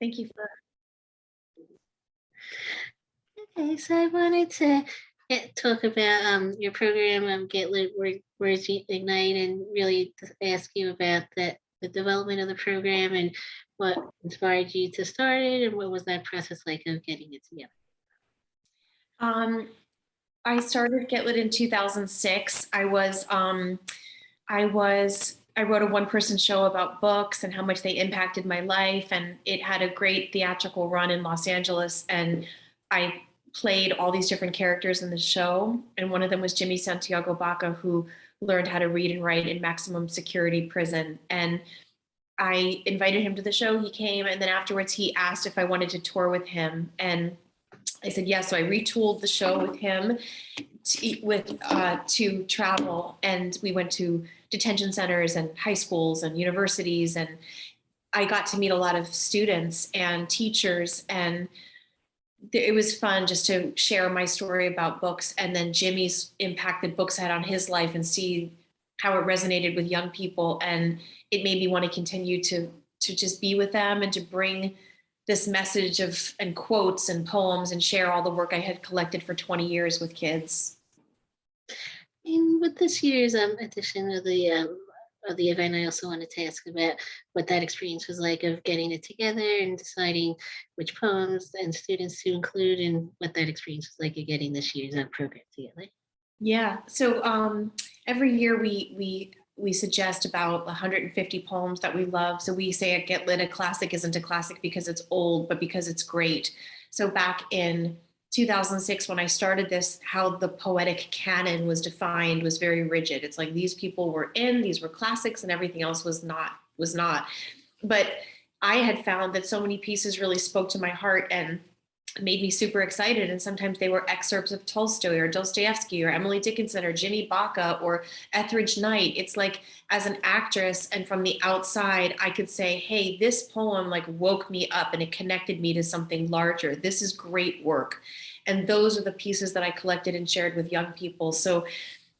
Thank you for. Okay, so I wanted to talk about your program, Get Lit, Words Ignite, and really to ask you about the development of the program and what inspired you to start it, and what was that process like of getting it together? I started Get Lit in 2006. I wrote a one-person show about books and how much they impacted my life, and it had a great theatrical run in Los Angeles. And I played all these different characters in the show, and one of them was Jimmy Santiago Baca, who learned how to read and write in maximum security prison. And I invited him to the show. He came, and then afterwards he asked if I wanted to tour with him, and I said yes. So I retooled the show with him to travel, and we went to detention centers and high schools and universities, and I got to meet a lot of students and teachers, and it was fun just to share my story about books and then Jimmy's impact that books had on his life and see how it resonated with young people. And it made me want to continue to just be with them and to bring this message of and quotes and poems and share all the work I had collected for 20 years with kids. And with this year's edition of the event, I also wanted to ask about what that experience was like of getting it together and deciding which poems and students to include, and what that experience was like of getting this year's program together. Yeah. So every year we suggest about 150 poems that we love. So we say at Get Lit, a classic isn't a classic because it's old, but because it's great. So back in 2006, when I started this, how the poetic canon was defined was very rigid. It's like these people were these were classics, and everything else was not. But I had found that so many pieces really spoke to my heart and made me super excited. And sometimes they were excerpts of Tolstoy or Dostoevsky or Emily Dickinson or Jimmy Baca or Etheridge Knight. It's like, as an actress and from the outside, I could say, hey, this poem like woke me up and it connected me to something larger. This is great work. And those are the pieces that I collected and shared with young people. So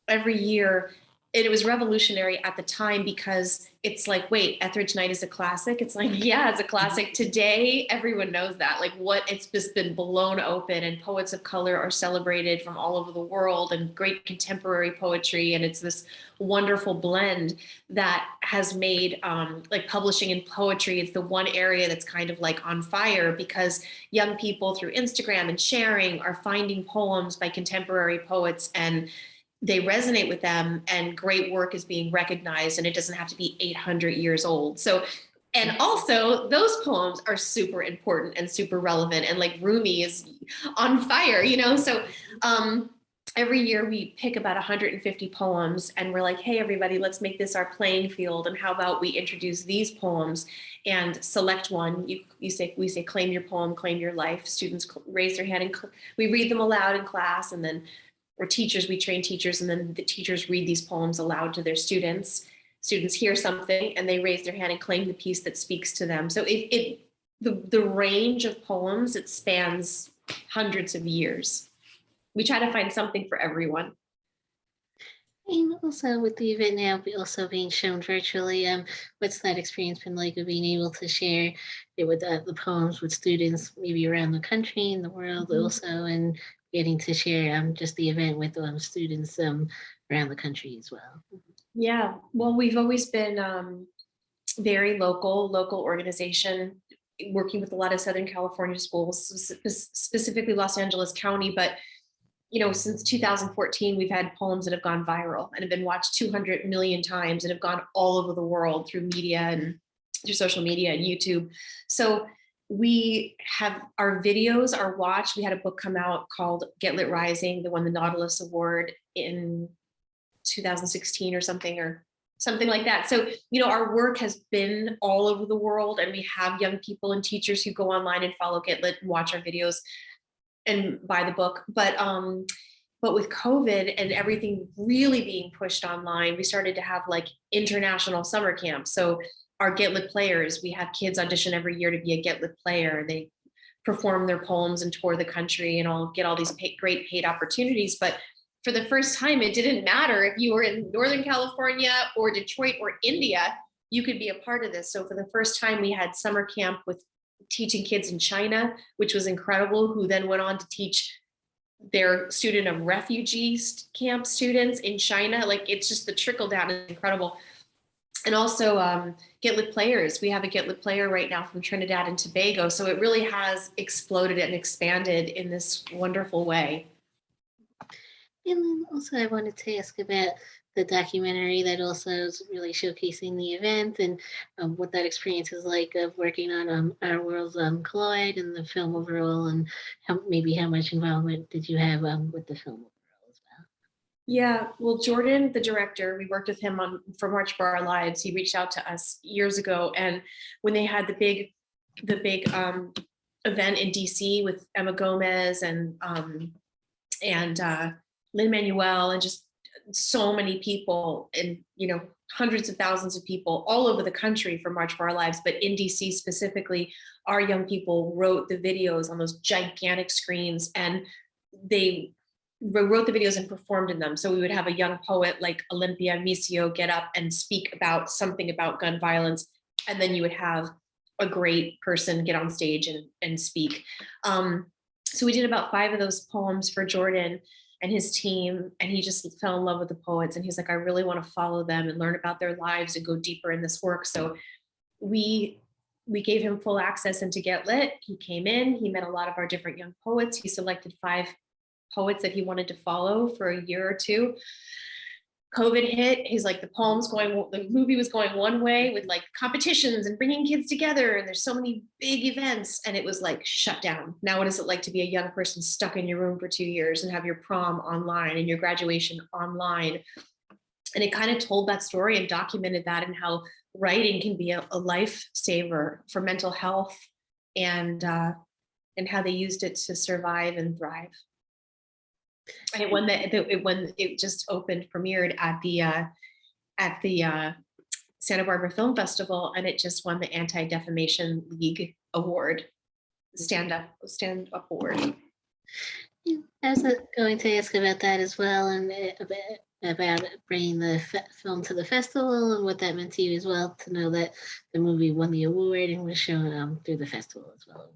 every year, it was revolutionary at the time because it's like, wait, Etheridge Knight is a classic. It's like, yeah, it's a classic. Today, everyone knows that. Like, it's just been blown open, and poets of color are celebrated from all over the world, and great contemporary poetry. And it's this wonderful blend that has made like publishing and poetry. It's the one area that's kind of like on fire because young people through Instagram and sharing are finding poems by contemporary poets, and they resonate with them, and great work is being recognized, and it doesn't have to be 800 years old. So, and also those poems are super important and super relevant, and like Rumi is on fire, So every year we pick about 150 poems, and we're like, hey, everybody, let's make this our playing field. And how about we introduce these poems and select one? We say, claim your poem, claim your life. Students raise their hand and we read them aloud in class, and then we're teachers, we train teachers, and then the teachers read these poems aloud to their students. Students hear something and they raise their hand and claim the piece that speaks to them. So the range of poems, it spans hundreds of years. We try to find something for everyone. And also with the event now also being shown virtually, what's that experience been like of being able to share it with the poems with students maybe around the country and the world also, and getting to share just the event with students around the country as well? Yeah, well, we've always been very local organization, working with a lot of Southern California schools, specifically Los Angeles County. But since 2014, we've had poems that have gone viral and have been watched 200 million times and have gone all over the world through media and through social media and YouTube. So we have our videos are watched. We had a book come out called Get Lit Rising that won the Nautilus Award in 2016 or something like that. So, our work has been all over the world, and we have young people and teachers who go online and follow Get Lit and watch our videos and buy the book. But with COVID and everything really being pushed online, we started to have like international summer camps. So our Get Lit players, we have kids audition every year to be a Get Lit player. They perform their poems and tour the country and all get all these great paid opportunities. But for the first time, it didn't matter if you were in Northern California or Detroit or India, you could be a part of this. So for the first time, we had summer camp with teaching kids in China, which was incredible, who then went on to teach their student of refugee camp students in China. Like, it's just the trickle down is incredible. And also Get Lit players. We have a Get Lit player right now from Trinidad and Tobago. So it really has exploded and expanded in this wonderful way. And then also I wanted to ask about the documentary that also is really showcasing the event and what that experience is like of working on Our Worlds Collide and the film overall, and how much involvement did you have with the film overall as well? Yeah, well, Jordan, the director, we worked with him for March for Our Lives. He reached out to us years ago, and when they had the big event in DC with Emma Gomez and Lin-Manuel and just so many people, and hundreds of thousands of people all over the country for March for Our Lives, but in DC specifically, our young people wrote the videos on those gigantic screens, and they wrote the videos and performed in them. So we would have a young poet like Olympia Misio get up and speak about something about gun violence, and then you would have a great person get on stage and speak. So we did about 5 of those poems for Jordan and his team, and he just fell in love with the poets, and he's like, I really want to follow them and learn about their lives and go deeper in this work. So we gave him full access into Get Lit. He came in, he met a lot of our different young poets. He selected 5 poets that he wanted to follow for a year or two. COVID hit. He's like, the movie was going one way with like competitions and bringing kids together, and there's so many big events, and it was like shut down. Now what is it like to be a young person stuck in your room for 2 years and have your prom online and your graduation online? And it kind of told that story and documented that, and how writing can be a lifesaver for mental health, and how they used it to survive and thrive. And when it just premiered at the Santa Barbara Film Festival, and it just won the Anti-Defamation League Award, stand up award. Yeah, I was going to ask about that as well, and about bringing the film to the festival and what that meant to you as well, to know that the movie won the award and was shown through the festival as well.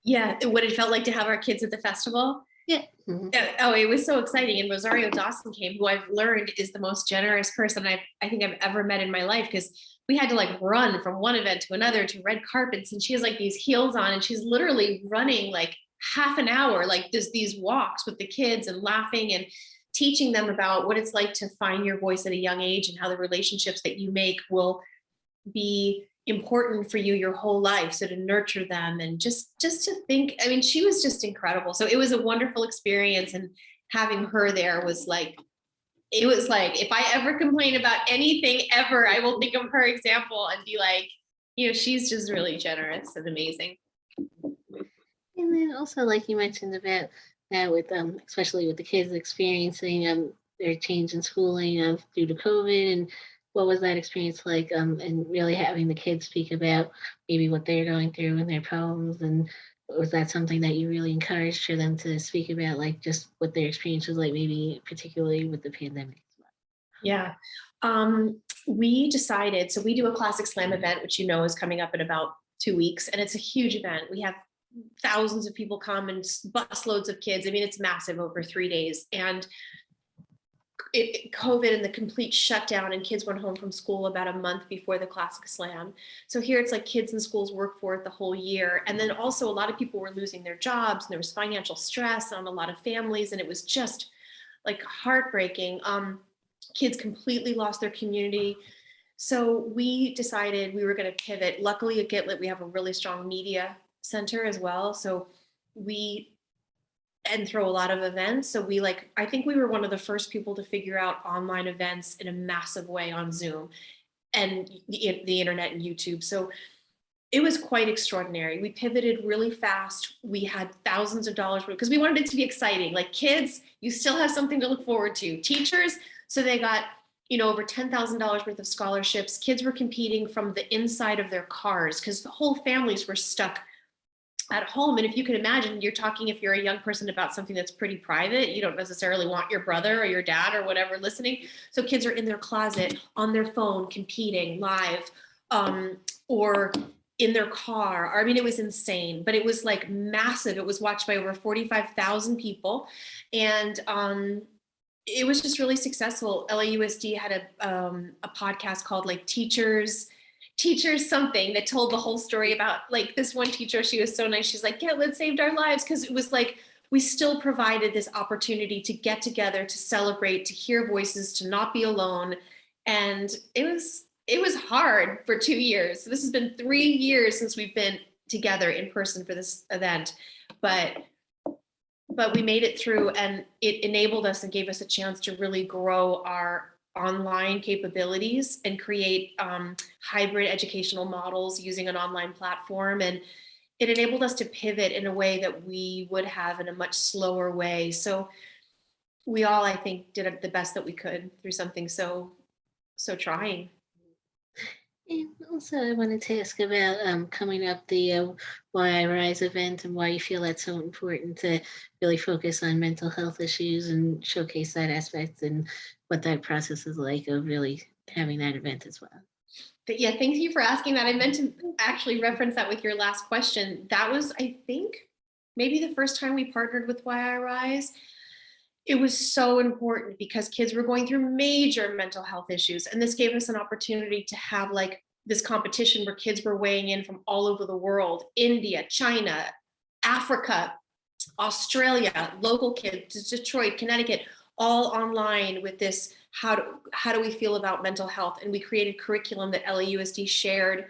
Yeah, what it felt like to have our kids at the festival. Yeah. Mm-hmm. Oh, it was so exciting. And Rosario Dawson came, who I've learned is the most generous person I think I've ever met in my life, because we had to like run from one event to another to red carpets, and she has like these heels on, and she's literally running like half an hour, like these walks with the kids and laughing and teaching them about what it's like to find your voice at a young age, and how the relationships that you make will be important for you your whole life. So to nurture them, and just to think, I mean, she was just incredible. So it was a wonderful experience, and having her there was like, it was like, if I ever complain about anything ever, I will think of her example and be like, she's just really generous and amazing. And then also, like you mentioned about that with especially with the kids experiencing their change in schooling due to COVID, and what was that experience like, and really having the kids speak about maybe what they're going through in their poems, and was that something that you really encouraged for them to speak about, like just what their experience was like, maybe particularly with the pandemic as well? Yeah. We decided, so we do a Classic Slam event, which is coming up in about 2 weeks, and it's a huge event. We have thousands of people come and busloads of kids. I mean, it's massive over 3 days. And COVID and the complete shutdown, and kids went home from school about a month before the Classic Slam. So here it's like kids in schools work for it the whole year. And then also a lot of people were losing their jobs, and there was financial stress on a lot of families, and it was just like heartbreaking. Kids completely lost their community. So we decided we were going to pivot. Luckily at Get Lit, we have a really strong media center as well. So and throw a lot of events. So I think we were one of the first people to figure out online events in a massive way on Zoom and the internet and YouTube. So it was quite extraordinary. We pivoted really fast. We had thousands of dollars because we wanted it to be exciting. Like, kids, you still have something to look forward to. Teachers, so they got over $10,000 worth of scholarships. Kids were competing from the inside of their cars because the whole families were stuck at home. And if you can imagine, you're talking, if you're a young person, about something that's pretty private, you don't necessarily want your brother or your dad or whatever listening. So kids are in their closet on their phone competing live, or in their car. I mean, it was insane, but it was like massive. It was watched by over 45,000 people. And it was just really successful. LAUSD had a podcast called like Teachers something, that told the whole story about like this one teacher. She was so nice. She's like, yeah, let's saved our lives. Cause it was like, we still provided this opportunity to get together, to celebrate, to hear voices, to not be alone. And it was hard for 2 years. This has been 3 years since we've been together in person for this event, but we made it through, and it enabled us and gave us a chance to really grow our online capabilities and create hybrid educational models using an online platform. And it enabled us to pivot in a way that we would have in a much slower way. So we all, I think, did the best that we could through something so trying. And also, I wanted to ask about coming up the Why I Rise event and why you feel that's so important to really focus on mental health issues and showcase that aspect and what that process is like of really having that event as well. But yeah, thank you for asking that. I meant to actually reference that with your last question. That was, I think, maybe the first time we partnered with Why I Rise. It was so important because kids were going through major mental health issues. And this gave us an opportunity to have like this competition where kids were weighing in from all over the world, India, China, Africa, Australia, local kids, Detroit, Connecticut, all online with this, how do we feel about mental health? And we created curriculum that LAUSD shared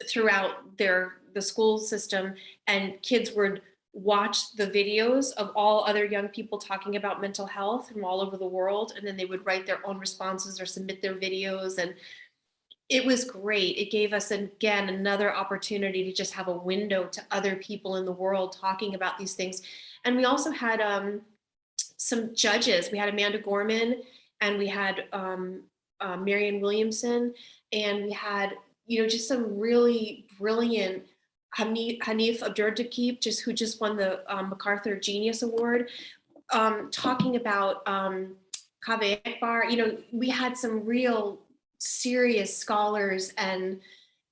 throughout the school system, and kids would watch the videos of all other young people talking about mental health from all over the world, and then they would write their own responses or submit their videos. And it was great. It gave us, again, another opportunity to just have a window to other people in the world talking about these things. And we also had some judges. We had Amanda Gorman, and we had Marianne Williamson, and we had, just some really brilliant, Hanif Abdurraqib, who just won the MacArthur Genius Award, talking about Kaveh Akbar. We had some real serious scholars, and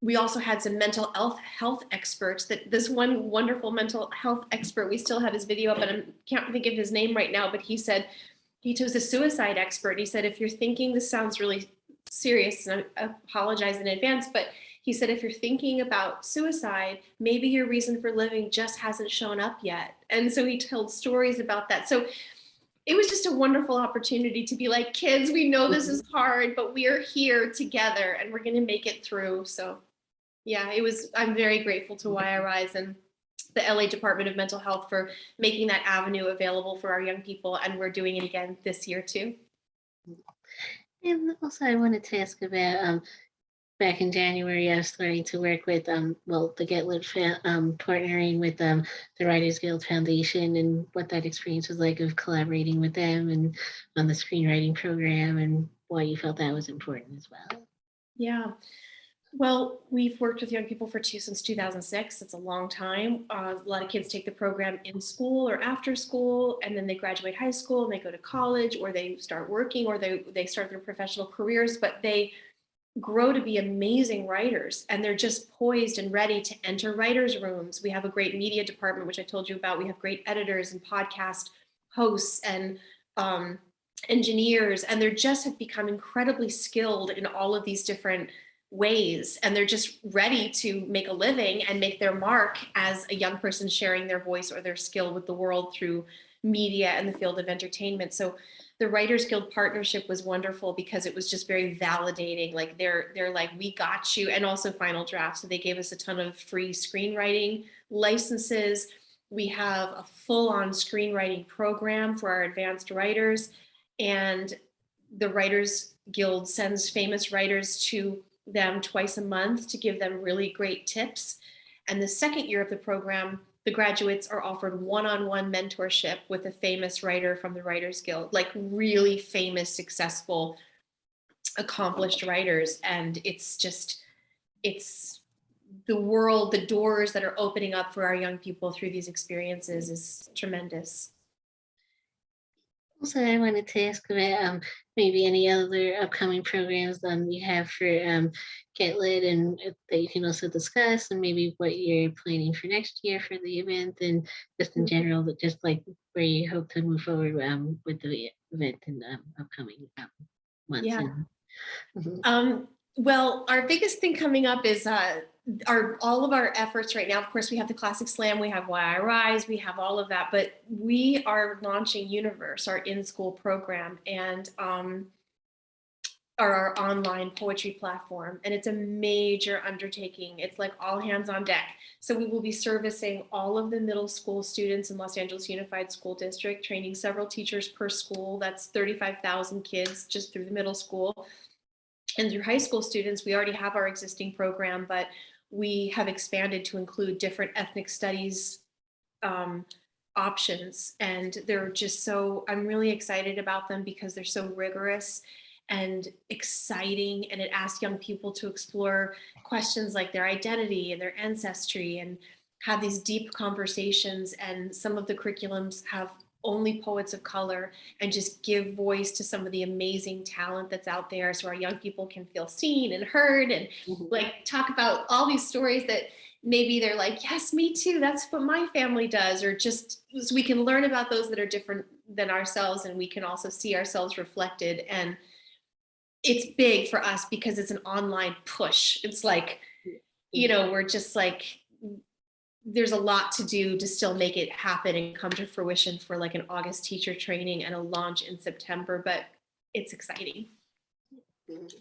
we also had some mental health experts. That this one wonderful mental health expert, we still have his video up, and I can't think of his name right now, but he was a suicide expert. He said, if you're thinking, this sounds really serious, and I apologize in advance, but he said, if you're thinking about suicide, maybe your reason for living just hasn't shown up yet. And so he told stories about that. So it was just a wonderful opportunity to be like, kids, we know this is hard, but we are here together and we're going to make it through. So yeah, I'm very grateful to Why I Rise and the LA Department of Mental Health for making that avenue available for our young people. And we're doing it again this year too. And also, I wanted to ask about back in January, I was starting to work with, the Get Lit partnering with the Writers Guild Foundation, and what that experience was like of collaborating with them and on the screenwriting program, and why you felt that was important as well. Yeah. Well, we've worked with young people since 2006. It's a long time. A lot of kids take the program in school or after school, and then they graduate high school and they go to college, or they start working, or they start their professional careers, but they grow to be amazing writers, and they're just poised and ready to enter writers' rooms. We have a great media department, which I told you about. We have great editors and podcast hosts and engineers, and they just have become incredibly skilled in all of these different ways, and they're just ready to make a living and make their mark as a young person sharing their voice or their skill with the world through media and the field of entertainment. So the Writers Guild partnership was wonderful because it was just very validating. Like they're like, we got you. And also Final Draft. So they gave us a ton of free screenwriting licenses. We have a full-on screenwriting program for our advanced writers. And the Writers Guild sends famous writers to them twice a month to give them really great tips. And the second year of the program, the graduates are offered one-on-one mentorship with a famous writer from the Writers Guild, like really famous, successful, accomplished writers. And it's the doors that are opening up for our young people through these experiences is tremendous. Also, I wanted to ask about maybe any other upcoming programs you have for Get Lit, and that you can also discuss, and maybe what you're planning for next year for the event, and just in general, but just like where you hope to move forward with the event in upcoming months. Yeah. And mhm. Well, our biggest thing coming up is our all of our efforts right now. Of course, we have the Classic Slam, we have Why I Rise, we have all of that, but we are launching Universe, our in-school program, and our online poetry platform. And it's a major undertaking. It's like all hands on deck. So we will be servicing all of the middle school students in Los Angeles Unified School District, training several teachers per school. That's 35,000 kids just through the middle school. And through high school students, we already have our existing program, but we have expanded to include different ethnic studies options. And they're just so, I'm really excited about them because they're so rigorous and exciting. And it asks young people to explore questions like their identity and their ancestry and have these deep conversations. And some of the curriculums have only poets of color and just give voice to some of the amazing talent that's out there so our young people can feel seen and heard and Mhm. like talk about all these stories that maybe they're like, yes, me too, that's what my family does, or just so we can learn about those that are different than ourselves, and we can also see ourselves reflected. And it's big for us because it's an online push. It's like, we're just like, there's a lot to do to still make it happen and come to fruition for like an August teacher training and a launch in September, but it's exciting. Mhm.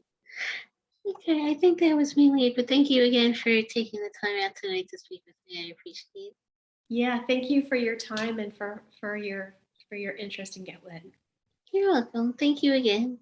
Okay, I think that was mainly it, but thank you again for taking the time out tonight to speak with me. I appreciate it. Yeah, thank you for your time and for your interest in Get Lit. You're welcome. Thank you again.